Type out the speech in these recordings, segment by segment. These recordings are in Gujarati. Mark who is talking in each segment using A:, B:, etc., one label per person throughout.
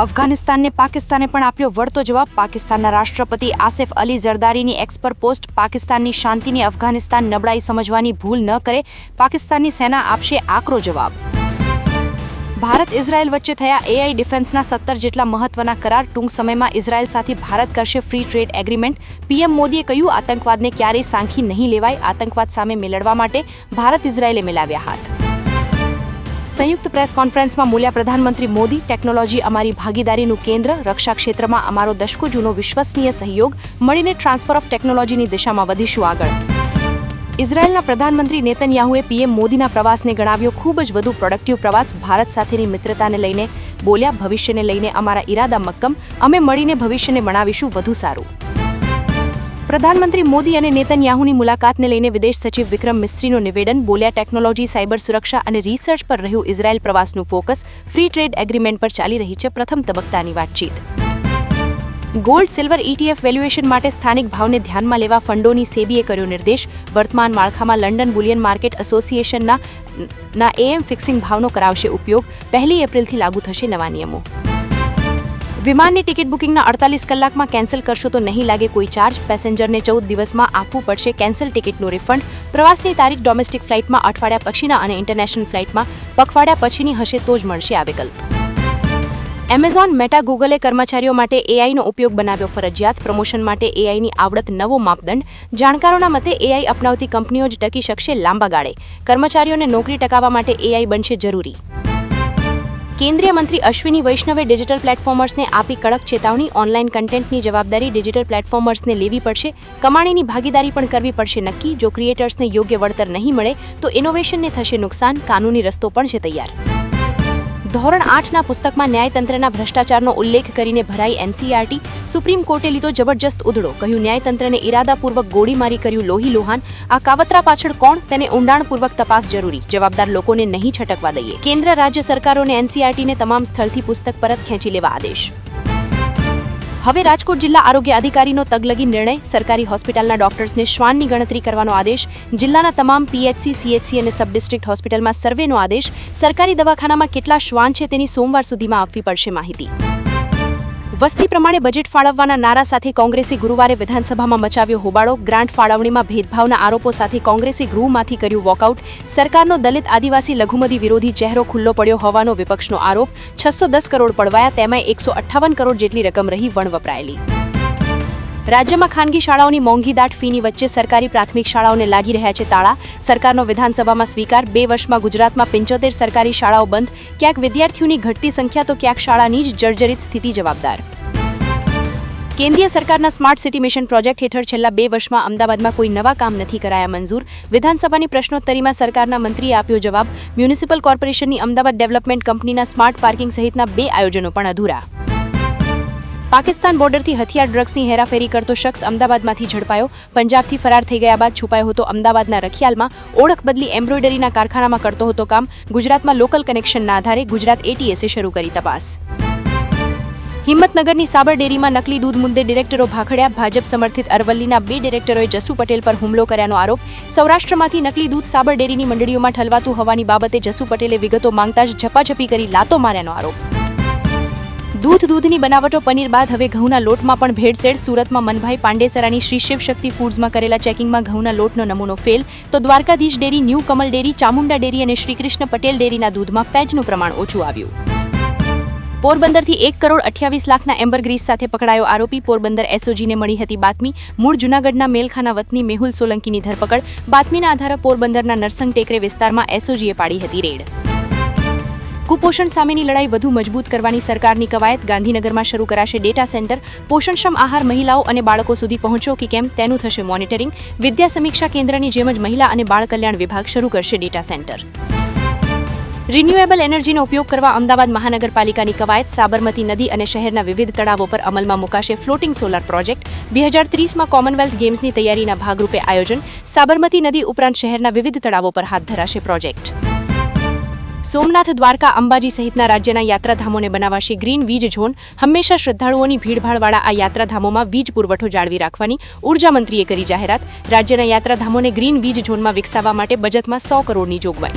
A: અફઘાનિસ્તાનને પાકિસ્તાને પણ આપ્યો વળતો જવાબ. પાકિસ્તાનના રાષ્ટ્રપતિ આસિફ અલી ઝરદારીની એક્સ પર પોસ્ટ. પાકિસ્તાનની શાંતિની અફઘાનિસ્તાન નબળાઈ સમજવાની ભૂલ ન કરે, પાકિસ્તાનની સેના આપશે આકરો જવાબ. ભારત ઇઝરાયલ વચ્ચે થયા એઆઈ ડિફેન્સના 17 જેટલા મહત્વના કરાર. ટૂંક સમયમાં ઇઝરાયલ સાથે ભારત કરશે ફ્રી ટ્રેડ એગ્રીમેન્ટ. પીએમ મોદીએ કહ્યું, આતંકવાદને ક્યારેય સાંખી નહીં લેવાય. આતંકવાદ સામે લડવા માટે ભારત ઇઝરાયલે મિલાવ્યા હાથ. સંયુક્ત પ્રેસ કોન્ફરન્સમાં બોલ્યા પ્રધાનમંત્રી મોદી, ટેકનોલોજી અમારી ભાગીદારીનું કેન્દ્ર. રક્ષા ક્ષેત્રમાં અમારો દશકો જૂનો વિશ્વસનીય સહયોગ. મળીને ટ્રાન્સફર ઓફ ટેકનોલોજીની દિશામાં વધીશું આગળ. ઇઝરાયેલના પ્રધાનમંત્રી નેતન્યાહુએ પીએમ મોદીના પ્રવાસને ગણાવ્યો ખૂબ જ વધુ પ્રોડક્ટિવ પ્રવાસ. ભારત સાથેની મિત્રતાને લઈને બોલ્યા, ભવિષ્યને લઈને અમારા ઈરાદા મક્કમ. અમે મળીને ભવિષ્યને બનાવીશું વધુ સારું. પ્રધાનમંત્રી મોદી અને નેતન્યાહુની મુલાકાતને લઈને વિદેશ સચિવ વિક્રમ મિસ્ત્રીનું નિવેદન. બોલ્યા, ટેકનોલોજી, સાયબર સુરક્ષા અને રિસર્ચ પર રહ્યું ઇઝરાયેલ પ્રવાસનું ફોકસ. ફ્રી ટ્રેડ એગ્રીમેન્ટ પર ચાલી રહી છે પ્રથમ તબક્કાની વાતચીત. ગોલ્ડ સિલ્વર ETF વેલ્યુએશન માટે સ્થાનિક ભાવને ધ્યાનમાં લેવા ફંડોની સેબીએ કર્યો નિર્દેશ. વર્તમાન માળખામાં લંડન બુલિયન માર્કેટ એસોસિએશનના AM ફિક્સિંગ ભાવનો કરાવશે ઉપયોગ. 1 એપ્રિલથી લાગુ થશે નવા નિયમો. વિમાનની ટિકિટ બુકિંગના 48 કલાકમાં કેન્સલ કરશો તો નહીં લાગે કોઈ ચાર્જ. પેસેન્જરને 14 દિવસમાં આપવું પડશે કેન્સલ ટિકિટનું રિફંડ. પ્રવાસની તારીખ ડોમેસ્ટિક ફ્લાઇટમાં અઠવાડિયા પછીના અને ઇન્ટરનેશનલ ફ્લાઇટમાં પખવાડિયા પછીની હશે તો જ મળશે આ વિકલ્પ. એમેઝોન, મેટા, ગૂગલે કર્મચારીઓ માટે એઆઈનો ઉપયોગ બનાવ્યો ફરજિયાત. પ્રમોશન માટે એઆઈની આવડત નવો માપદંડ. જાણકારોના મતે એઆઈ અપનાવતી કંપનીઓ જ ટકી શકશે લાંબા ગાળે. કર્મચારીઓને નોકરી ટકાવવા માટે એઆઈ બનશે જરૂરી. કેન્દ્રીય મંત્રી અશ્વિની વૈષ્ણવે ડિજિટલ પ્લેટફોર્મર્સને આપી કડક ચેતવણી. ઓનલાઈન કન્ટેન્ટની જવાબદારી ડિજિટલ પ્લેટફોર્મર્સને લેવી પડશે. કમાણીની ભાગીદારી પણ કરવી પડશે નક્કી. જો ક્રિએટર્સને યોગ્ય વળતર નહીં મળે તો ઇનોવેશનને થશે નુકસાન. કાનૂની રસ્તો પણ છે તૈયાર. ધોરણ 8ના પુસ્તકમાં ન્યાયતંત્રના ભ્રષ્ટાચારનો ઉલ્લેખ કરીને ભરાઈ NCERT. સુપ્રીમ કોર્ટે લીધો જબરજસ્ત ઉધડો. કહ્યું, ન્યાયતંત્રને ઇરાદાપૂર્વક ગોળીમારી કર્યું લોહી લોહાન. આ કાવતરા પાછળ કોણ, તેને ઊંડાણપૂર્વક તપાસ જરૂરી. જવાબદાર લોકોને નહીં છટકવા દઈએ. કેન્દ્ર રાજ્ય સરકારોને NCERTને તમામ સ્થળથી પુસ્તક પરત ખેંચી લેવા આદેશ. હવે રાજકોટ જિલ્લા આરોગ્ય અધિકારીનો તગલગી નિર્ણય. સરકારી હોસ્પિટલના ડોક્ટર્સને શ્વાનની ગણતરી કરવાનો આદેશ. જિલ્લાના તમામ PHC, CHC અને સબ ડિસ્ટ્રિક્ટ હોસ્પિટલમાં સર્વેનો આદેશ. સરકારી દવાખાનામાં કેટલા શ્વાન છે તેની સોમવાર સુધીમાં આપવી પડશે માહિતી. વસ્તી પ્રમાણે બજેટ ફાળવવાના નારા સાથે કોંગ્રેસે ગુરુવારે વિધાનસભામાં મચાવ્યો હોબાળો. ગ્રાન્ટ ફાળવણીમાં ભેદભાવના આરોપો સાથે કોંગ્રેસે ગૃહમાંથી કર્યું વોકઆઉટ. સરકારનો દલિત, આદિવાસી, લઘુમતી વિરોધી ચહેરો ખુલ્લો પડ્યો હોવાનો વિપક્ષનો આરોપ. 610 કરોડ પડવાયા, તેમાં 158 કરોડ જેટલી રકમ રહી વણવપરાયેલી. રાજ્યમાં ખાનગી શાળાઓની મોંઘીદાટ ફીની વચ્ચે સરકારી પ્રાથમિક શાળાઓને લાગી રહ્યા છે તાળા. સરકારનો વિધાનસભામાં સ્વીકાર. 2 વર્ષમાં ગુજરાતમાં 75 સરકારી શાળાઓ બંધ. ક્યાંક વિદ્યાર્થીઓની ઘટતી સંખ્યા તો ક્યાંક શાળાની જ જર્જરિત સ્થિતિ જવાબદાર. કેન્દ્રીય સરકારના સ્માર્ટ સિટી મિશન પ્રોજેક્ટ હેઠળ છેલ્લા 2 વર્ષમાં અમદાવાદમાં કોઈ નવા કામ નથી કરાયા મંજૂર. વિધાનસભાની પ્રશ્નોત્તરીમાં સરકારના મંત્રીએ આપ્યો જવાબ. મ્યુનિસિપલ કોર્પોરેશનની અમદાવાદ ડેવલપમેન્ટ કંપનીના સ્માર્ટ પાર્કિંગ સહિતના 2 આયોજનો પણ અધૂરા. પાકિસ્તાન બોર્ડરથી હથિયાર ડ્રગ્સની હેરાફેરી કરતો શખ્સ અમદાવાદમાંથી ઝડપાયો. પંજાબથી ફરાર થઈ ગયા બાદ છુપાયો હતો અમદાવાદના રખિયાલમાં. ઓળખ બદલી એમ્બ્રોઇડરીના કારખાનામાં કરતો હતો કામ. ગુજરાતમાં લોકલ કનેક્શનના આધારે ગુજરાત ATSએ શરૂ કરી તપાસ. હિંમતનગરની સાબર ડેરીમાં નકલી દૂધ મુદ્દે ડિરેક્ટરો ભાખડ્યા. ભાજપ સમર્થિત અરવલ્લીના 2 ડિરેક્ટરોએ જસુ પટેલ પર હુમલો કર્યાનો આરોપ. સૌરાષ્ટ્રમાંથી નકલી દૂધ સાબર ડેરીની મંડળીઓમાં ઠલવાતું હોવાની બાબતે જસુ પટેલે વિગતો માંગતા જ ઝપાઝપી કરી લાતો માર્યાનો આરોપ. દૂધની બનાવટો પનીર બાદ હવે ઘઉંના લોટમાં પણ ભેળસેળ. સુરતમાં મનભાઈ પાંડેસરાની શ્રી શિવશક્તિ ફૂડ્સમાં કરેલા ચેકિંગમાં ઘઉંના લોટનો નમૂનો ફેલ. તો Dwarkadhish dairy, new Kamal dairy, Chamunda dairy અને શ્રીકૃષ્ણ પટેલ ડેરીના દૂધમાં ફેટનું પ્રમાણ ઓછું આવ્યું. પોરબંદરથી 1,28 લાખના એમ્બરગ્રીસ સાથે પકડાયો આરોપી. પોરબંદર SOGને મળી હતી બાતમી. મૂળ જૂનાગઢના મેલખાના વતની મેહુલ સોલંકીની ધરપકડ. બાતમીના આધારે પોરબંદરના નરસંગ ટેકરે વિસ્તારમાં SOGએ પાડી હતી રેડ. કુપોષણ સામેની લડાઈ વધુ મજબૂત કરવાની સરકારની કવાયત. ગાંધીનગરમાં શરૂ કરાશે ડેટા સેન્ટર. પોષણક્ષમ આહાર મહિલાઓ અને બાળકો સુધી પહોંચો કે કેમ તેનું થશે મોનિટરિંગ. વિદ્યા સમીક્ષા કેન્દ્રની જેમ જ મહિલા અને બાળ કલ્યાણ વિભાગ શરૂ કરશે ડેટા સેન્ટર. રિન્યુએબલ એનર્જીનો ઉપયોગ કરવા અમદાવાદ મહાનગરપાલિકાની કવાયત. સાબરમતી નદી અને શહેરના વિવિધ તળાવો પર અમલમાં મુકાશે ફ્લોટિંગ સોલાર પ્રોજેક્ટ. 2030માં કોમનવેલ્થ ગેમ્સની તૈયારીના ભાગરૂપે આયોજન. સાબરમતી નદી ઉપરાંત શહેરના વિવિધ તળાવો પર હાથ ધરાશે પ્રોજેક્ટ. સોમનાથ, દ્વારકા, અંબાજી સહિતના રાજ્યના યાત્રાધામોને બનાવાશે ગ્રીન વીજ ઝોન. હંમેશા શ્રદ્ધાળુઓની ભીડભાડવાળા આ યાત્રાધામોમાં વીજ પુરવઠો જાળવી રાખવાની ઉર્જા મંત્રીએ કરી જાહેરાત. રાજ્યના યાત્રાધામોને ગ્રીન વીજ ઝોનમાં વિકસાવવા માટે બજેટમાં 100 કરોડની જોગવાઈ.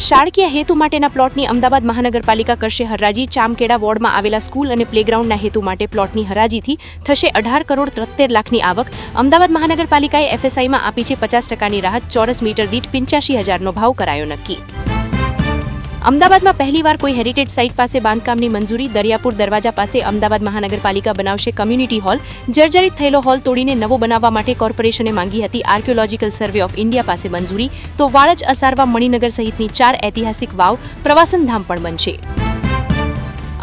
A: શાળકીય હેતુ માટેના પ્લોટની અમદાવાદ મહાનગરપાલિકા કરશે હરાજી. ચામકેડા વોર્ડમાં આવેલા સ્કૂલ અને પ્લેગ્રાઉન્ડના હેતુ માટે પ્લોટની હરાજીથી થશે 18 કરોડ 73 લાખની આવક. અમદાવાદ મહાનગરપાલિકાએ FSIમાં આપી છે 50%ની રાહત. ચોરસ મીટર દીઠ 85,000નો ભાવ કરાયો નક્કી. અમદાવાદમાં પહેલીવાર કોઈ હેરિટેજ સાઇટ પાસે બાંધકામની મંજૂરી. દરિયાપુર દરવાજા પાસે અમદાવાદ મહાનગરપાલિકા બનાવશે કમ્યુનિટી હોલ. જર્જરિત થયેલો હોલ તોડીને નવો બનાવવા માટે કોર્પોરેશને માંગી હતી આર્કિયોલોજીકલ સર્વે ઓફ ઇન્ડિયા પાસે મંજૂરી. તો વાળજ, અસારવા, મણિનગર સહિતની 4 ઐતિહાસિક વાવ પ્રવાસન ધામ પણ બનશે.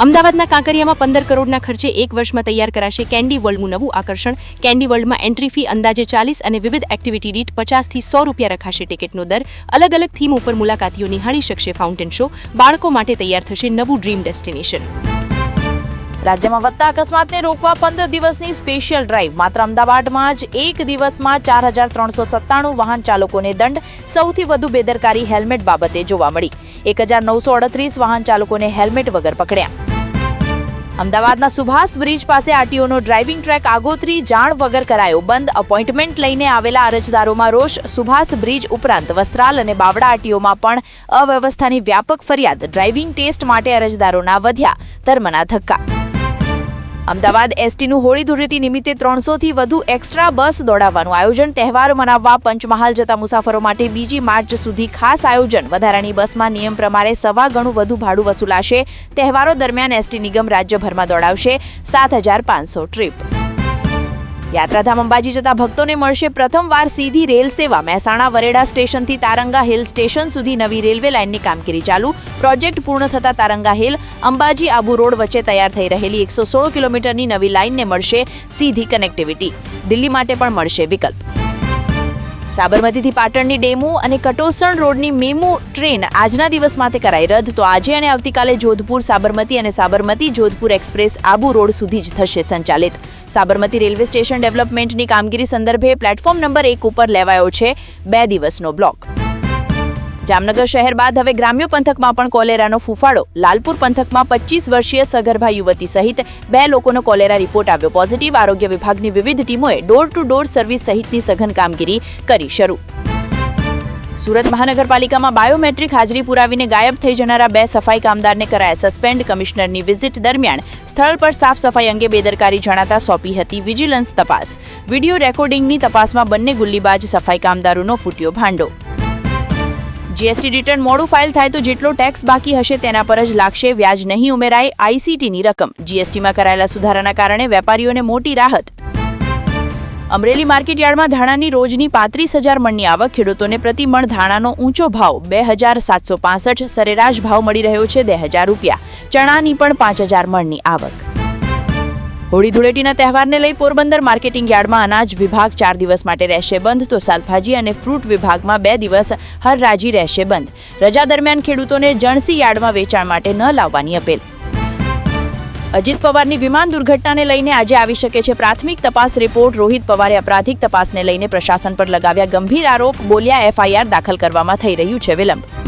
A: અમદાવાદના કાંકરિયામાં 15 કરોડના ખર્ચે 1 વર્ષમાં તૈયાર કરાશે કેન્ડી વર્લ્ડનું નવું આકર્ષણ. કેન્ડી વર્લ્ડમાં એન્ટ્રી ફી અંદાજે 40 અને વિવિધ એક્ટિવિટી દીઠ 50 થી 100 રૂપિયા રખાશે ટિકિટનો દર. અલગ અલગ થીમ ઉપર મુલાકાતીઓ નિહાળી શકશે ફાઉન્ટેન શો. બાળકો માટે તૈયાર થશે નવું ડ્રીમ ડેસ્ટિનેશન.
B: રાજ્યમાં વધતા અકસ્માતને રોકવા 15 દિવસની સ્પેશિયલ ડ્રાઈવ. માત્ર અમદાવાદમાં જ એક દિવસમાં 4,397 વાહન ચાલકોને દંડ. સૌથી વધુ બેદરકારી હેલ્મેટ બાબતે જોવા મળી. 1,938 વાહન ચાલકોને હેલ્મેટ વગર પકડ્યા. અમદાવાદના સુભાષ બ્રિજ પાસે આરટીઓનો ડ્રાઇવિંગ ટ્રેક આગોતરી જાણ વગર કરાયો બંધ. અપોઇન્ટમેન્ટ લઈને આવેલા અરજદારોમાં રોષ. સુભાષ બ્રિજ ઉપરાંત વસ્ત્રાલ અને બાવડા આરટીઓમાં પણ અવ્યવસ્થાની વ્યાપક ફરિયાદ. ડ્રાઇવિંગ ટેસ્ટ માટે અરજદારોના વધ્યા ધર્મના ધક્કા. અમદાવાદ એસટીનું હોળી ધૂળેટી નિમિત્તે 300થી વધુ એક્સ્ટ્રા બસ દોડાવવાનું આયોજન. તહેવાર મનાવવા પંચમહાલ જતા મુસાફરો માટે 2 માર્ચ સુધી ખાસ આયોજન. વધારાની બસમાં નિયમ પ્રમાણે 1.25 ગણું વધુ ભાડું વસૂલાશે. તહેવારો દરમિયાન એસટી નિગમ રાજ્યભરમાં દોડાવશે 7,500 ટ્રીપ. યાત્રાધામ અંબાજી જતા ભક્તોને મળશે પ્રથમવાર સીધી રેલ સેવા. મહેસાણા વરેડા સ્ટેશનથી તારંગા હિલ સ્ટેશન સુધી નવી રેલવે લાઇનની કામગીરી ચાલુ. પ્રોજેક્ટ પૂર્ણ થતા તારંગા હિલ અંબાજી આબુ રોડ વચ્ચે તૈયાર થઈ રહેલી 116 કિલોમીટરની નવી લાઇનને મળશે સીધી કનેક્ટિવિટી. દિલ્હી માટે પણ મળશે વિકલ્પ. સાબરમતીથી પાટણની ડેમુ અને કટોસણ રોડની મેમુ ટ્રેન આજના દિવસ માટે કરાઈ રદ. તો આજે અને આવતીકાલે જોધપુર સાબરમતી અને સાબરમતી જોધપુર એક્સપ્રેસ આબુ રોડ સુધી જ થશે સંચાલિત. સાબરમતી રેલવે સ્ટેશન ડેવલપમેન્ટની કામગીરી સંદર્ભે પ્લેટફોર્મ નંબર 1 ઉપર લેવાયો છે 2 દિવસનો બ્લોક. જામનગર શહેર બાદ હવે ગ્રામ્ય પંથકમાં પણ કોલેરાનો ફૂફાડો. લાલપુર પંથકમાં 25 વર્ષીય સગર્ભા યુવતી સહિત 2 લોકોનો કોલેરા રિપોર્ટ આવ્યો પોઝિટિવ. આરોગ્ય વિભાગની વિવિધ ટીમોએ ડોર ટુ ડોર સર્વિસ સહિતની સઘન કામગીરી કરી શરૂ. સુરત મહાનગરપાલિકામાં બાયોમેટ્રિક હાજરી પુરાવીને ગાયબ થઈ જનારા 2 સફાઈ કામદારને કરાયા સસ્પેન્ડ. કમિશનરની વિઝિટ દરમિયાન સ્થળ પર સાફ સફાઈ અંગે બેદરકારી જણાતા સોંપી હતી વિજિલન્સ તપાસ. વિડીયો રેકોર્ડિંગની તપાસમાં બંને ગુલ્લીબાજ સફાઈ કામદારોનો ફૂટ્યો ભાંડો. જીએસટી રિટર્ન મોડું ફાઇલ થાય તો જેટલો ટેક્સ બાકી હશે તેના પર જ લાગશે વ્યાજ નહીં ઉમેરાય આઈસીટીની રકમ. જીએસટીમાં કરાયેલા સુધારાના કારણે વેપારીઓને મોટી રાહત. અમરેલી માર્કેટયાર્ડમાં ધાણાની રોજની 35,000 મણની આવક. ખેડૂતોને પ્રતિ મણ ધાણાનો ઊંચો ભાવ 2,765. સરેરાશ ભાવ મળી રહ્યો છે 2,000 રૂપિયા. ચણાની પણ 5,000 મણની આવક. હોળી ધૂળેટીના તહેવારને લઈ પોરબંદર માર્કેટિંગ યાર્ડમાં અનાજ વિભાગ 4 દિવસ માટે રહેશે બંધ. તો શાકભાજી અને ફ્રૂટ વિભાગમાં 2 દિવસ હરરાજી રહેશે બંધ. રજા દરમિયાન ખેડૂતોને જણસી યાર્ડમાં વેચાણ માટે ન લાવવાની અપીલ. અજીત પવારની વિમાન દુર્ઘટનાને લઈને આજે આવી શકે છે પ્રાથમિક તપાસ રિપોર્ટ. રોહિત પવારે અપરાધિક તપાસને લઈને પ્રશાસન પર લગાવ્યા ગંભીર આરોપ. બોલ્યા FIR દાખલ કરવામાં થઈ રહ્યું છે વિલંબ.